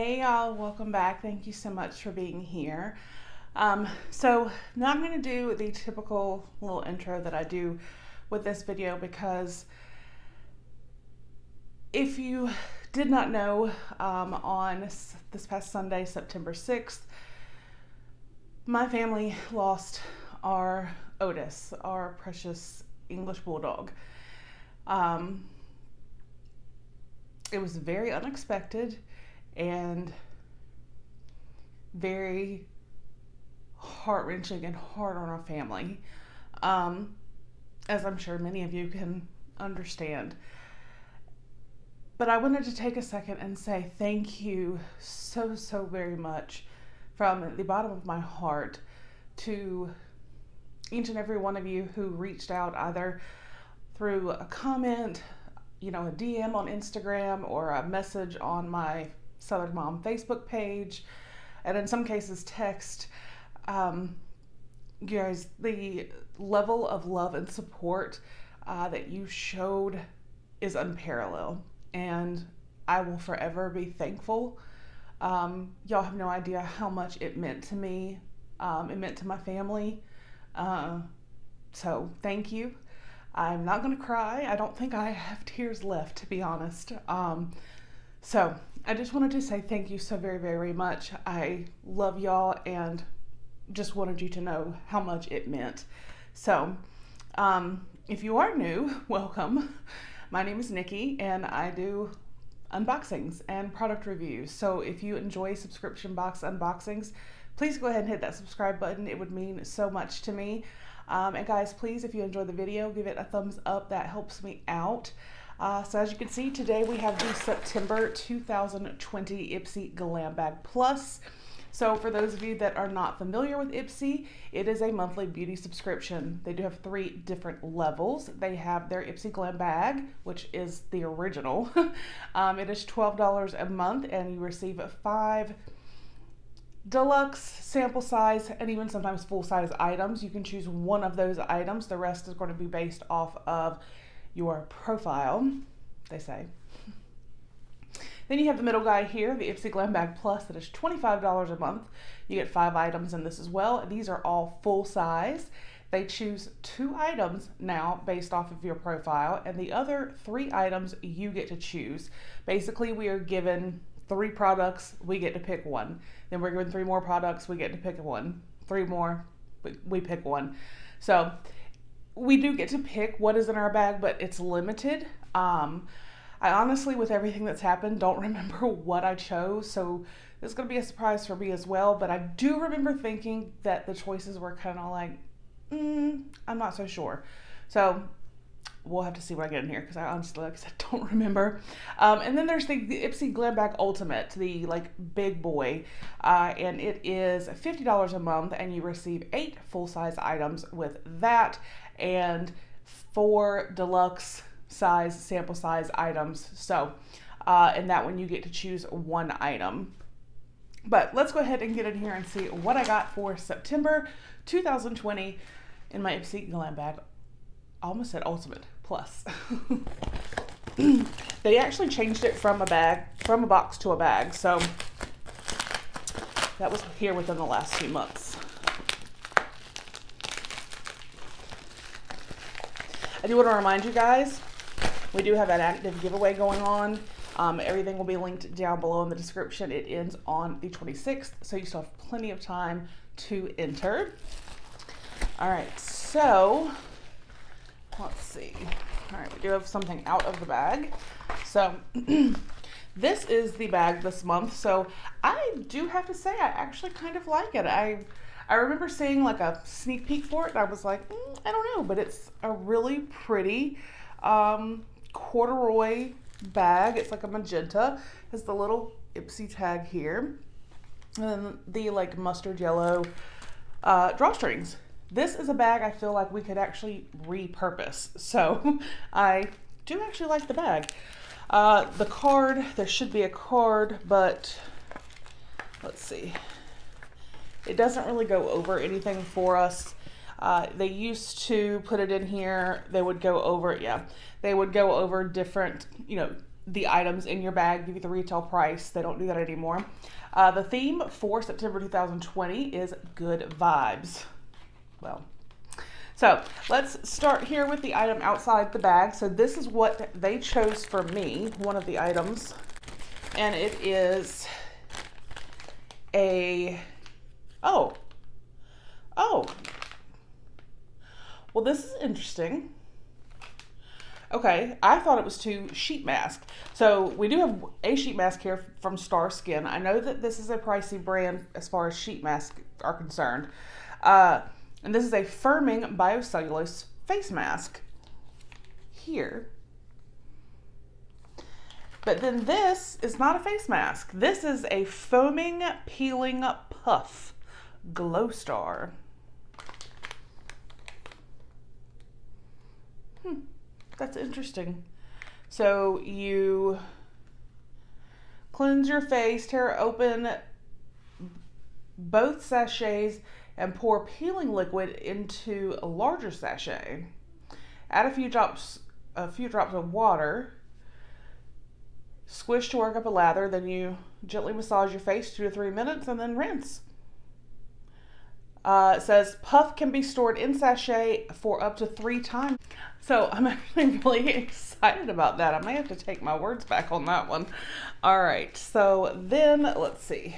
Hey y'all, welcome back. Thank you so much for being here. So now I'm going to do the typical little intro that I do with this video, because if you did not know, on this past Sunday, September 6th, my family lost our Otis, our precious English Bulldog. It was very unexpected and very heart-wrenching and hard on our family, as I'm sure many of you can understand. But I wanted to take a second and say thank you so very much from the bottom of my heart to each and every one of you who reached out, either through a comment, a DM on Instagram, or a message on my Southern Mom Facebook page, and in some cases text. You guys, the level of love and support that you showed is unparalleled, and I will forever be thankful. Y'all have no idea how much it meant to me. It meant to my family. So thank you. I'm not going to cry. I don't think I have tears left, to be honest. So I just wanted to say thank you so very much. I love y'all and just wanted you to know how much it meant. So if you are new, welcome. My name is Nikki and I do unboxings and product reviews. So if you enjoy subscription box unboxings, please go ahead and hit that subscribe button. It would mean so much to me. And guys, please, if you enjoyed the video, give it a thumbs up. That helps me out. So as you can see, today we have the September 2020 Ipsy Glam Bag Plus. So for those of you that are not familiar with Ipsy, it is a monthly beauty subscription. They do have 3 different levels. They have their Ipsy Glam Bag, which is the original. It is $12 a month, and you receive 5 deluxe, sample size, and even sometimes full size items. You can choose one of those items. The rest is going to be based off of your profile, they say. Then you have the middle guy here, the Ipsy Glam Bag Plus, that is $25 a month. You get 5 items in this as well. These are all full size. They choose 2 items now based off of your profile, and the other 3 items you get to choose. Basically, we are given 3 products, we get to pick one. Then we're given 3 more products, we get to pick one. 3 more, we pick one. So we do get to pick what is in our bag, but it's limited. I honestly, with everything that's happened, don't remember what I chose, so this is going to be a surprise for me as well. But I do remember thinking that the choices were kind of like, I'm not so sure. So we'll have to see what I get in here, because I honestly, like I said, don't remember. And then there's the Ipsy Glam Bag Ultimate, the big boy, and it is $50 a month, and you receive 8 full-size items with that, and 4 deluxe size, sample size items. So in that one you get to choose 1 item. But let's go ahead and get in here and see what I got for September 2020 in my Ipsy Glam Bag. I almost said Ultimate Plus. They actually changed it from a box to a bag, so that was here within the last few months. I do want to remind you guys, we do have an active giveaway going on. Everything will be linked down below in the description. It ends on the 26th, so you still have plenty of time to enter. All right, so let's see. All right, we do have something out of the bag. So this is the bag this month. So I do have to say, I actually kind of like it. I remember seeing like a sneak peek for it, and I was like, I don't know, but it's a really pretty corduroy bag. It's like a magenta. Has the little Ipsy tag here, and then the mustard yellow drawstrings. This is a bag I feel like we could actually repurpose. So I do actually like the bag. The card, there should be a card, but let's see. It doesn't really go over anything for us. They used to put it in here. They would go over, they would go over different, the items in your bag, give you the retail price. They don't do that anymore. The theme for September 2020 is good vibes. Well, so let's start here with the item outside the bag. So this is what they chose for me, one of the items, and it is a, oh, well, this is interesting. Okay, I thought it was 2 sheet masks. So we do have a sheet mask here from Star Skin. I know that this is a pricey brand as far as sheet masks are concerned. And this is a firming biocellulose face mask here. But then this is not a face mask. This is a foaming peeling puff glow star. That's interesting. So you cleanse your face, tear open both sachets, and pour peeling liquid into a larger sachet. Add a few drops of water. Squish to work up a lather. Then you gently massage your face 2 to 3 minutes and then rinse. It says puff can be stored in sachet for up to 3 times. So I'm actually really excited about that. I may have to take my words back on that one. All right, so then let's see.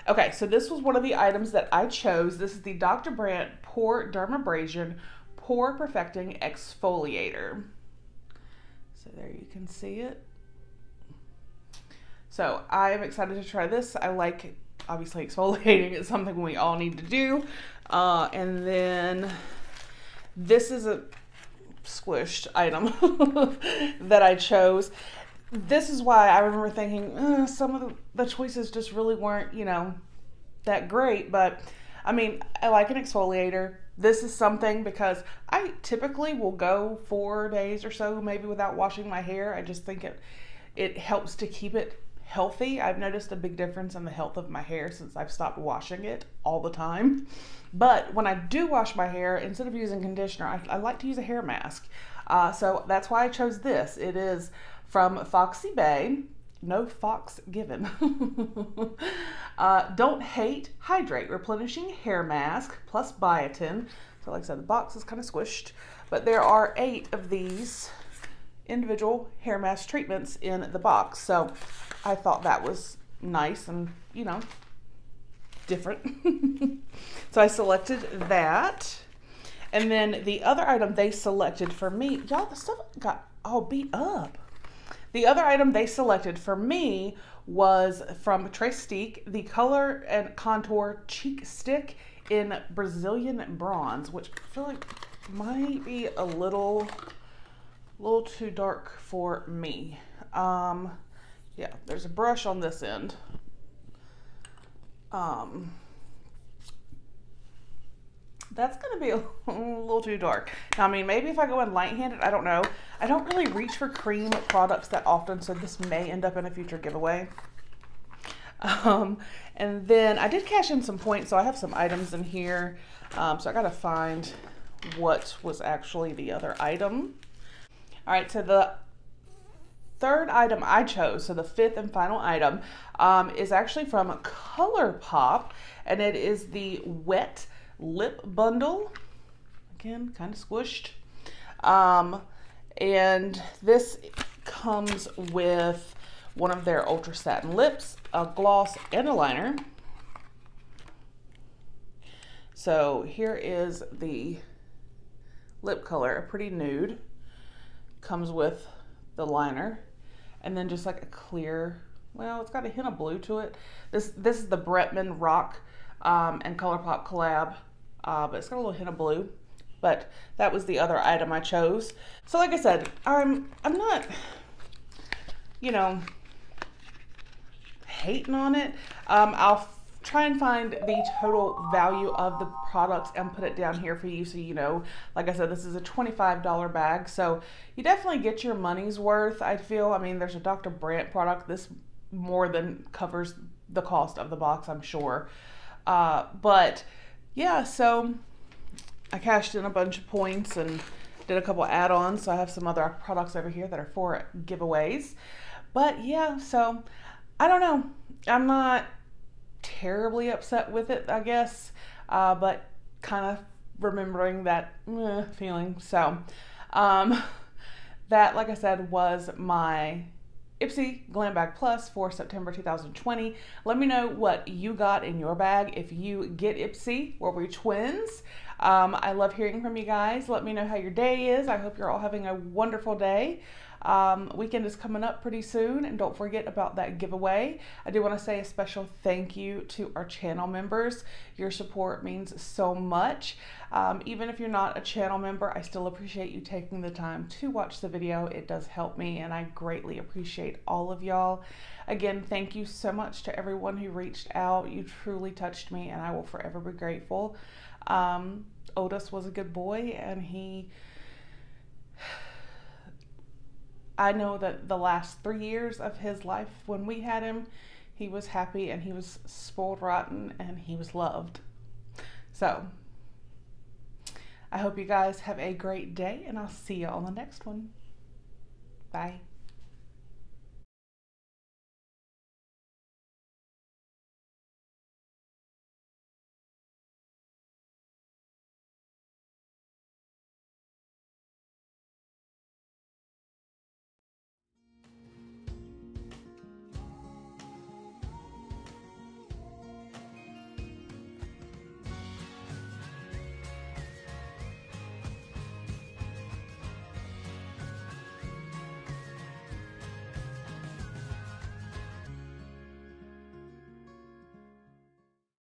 Okay, so this was one of the items that I chose. This is the Dr. Brandt Pore Dermabrasion Pore Perfecting Exfoliator. So there you can see it. So I am excited to try this. I like, obviously, exfoliating is something we all need to do. And then this is a squished item that I chose. This is why I remember thinking some of the choices just really weren't, you know, that great. But I mean, I like an exfoliator. This is something because I typically will go 4 days or so maybe without washing my hair. I just think it helps to keep it healthy. I've noticed a big difference in the health of my hair since I've stopped washing it all the time. But when I do wash my hair, instead of using conditioner, I like to use a hair mask. So that's why I chose this. It is from Foxy Bay. No fox given. Don't Hate, Hydrate, Replenishing Hair Mask plus biotin. So like I said, the box is kind of squished. But there are 8 of these individual hair mask treatments in the box. So I thought that was nice and, you know, different. So I selected that. And then the other item they selected for me, y'all, the stuff got all beat up. The other item they selected for me was from Trestique, the Color and Contour Cheek Stick in Brazilian Bronze, which I feel like might be a little too dark for me. Yeah, there's a brush on this end. That's gonna be a little too dark. Now, I mean, maybe if I go in light-handed, I don't know. I don't really reach for cream products that often, so this may end up in a future giveaway. And then I did cash in some points, so I have some items in here. So I gotta find what was actually the other item. All right, so the third item I chose, so the 5th and final item, is actually from ColourPop, and it is the Wet Lip Bundle. Again, kind of squished. And this comes with one of their Ultra Satin lips, a gloss, and a liner. So here is the lip color, a pretty nude. Comes with the liner, and then just like a clear, well, it's got a hint of blue to it. This is the Bretman Rock and ColourPop collab, but it's got a little hint of blue. But that was the other item I chose. So like I said, I'm not, you know, hating on it. I'll try and find the total value of the products and put it down here for you so you know. Like I said, this is a $25 bag, so you definitely get your money's worth, I feel. I mean, there's a Dr. Brandt product. This more than covers the cost of the box, I'm sure. But yeah, so I cashed in a bunch of points and did a couple add-ons, so I have some other products over here that are for giveaways. But yeah, so I don't know. I'm not terribly upset with it, I guess, but kind of remembering that feeling. So that, like I said, was my Ipsy Glam Bag Plus for September 2020. Let me know what you got in your bag. If you get Ipsy, were we twins? I love hearing from you guys. Let me know how your day is. I hope you're all having a wonderful day. Weekend is coming up pretty soon, and don't forget about that giveaway. I do want to say a special thank you to our channel members. Your support means so much. Even if you're not a channel member, I still appreciate you taking the time to watch the video. It does help me, and I greatly appreciate all of y'all. Again, thank you so much to everyone who reached out. You truly touched me, and I will forever be grateful. Otis was a good boy, and I know that the last 3 years of his life when we had him, he was happy and he was spoiled rotten and he was loved. So I hope you guys have a great day, and I'll see you on the next one. Bye.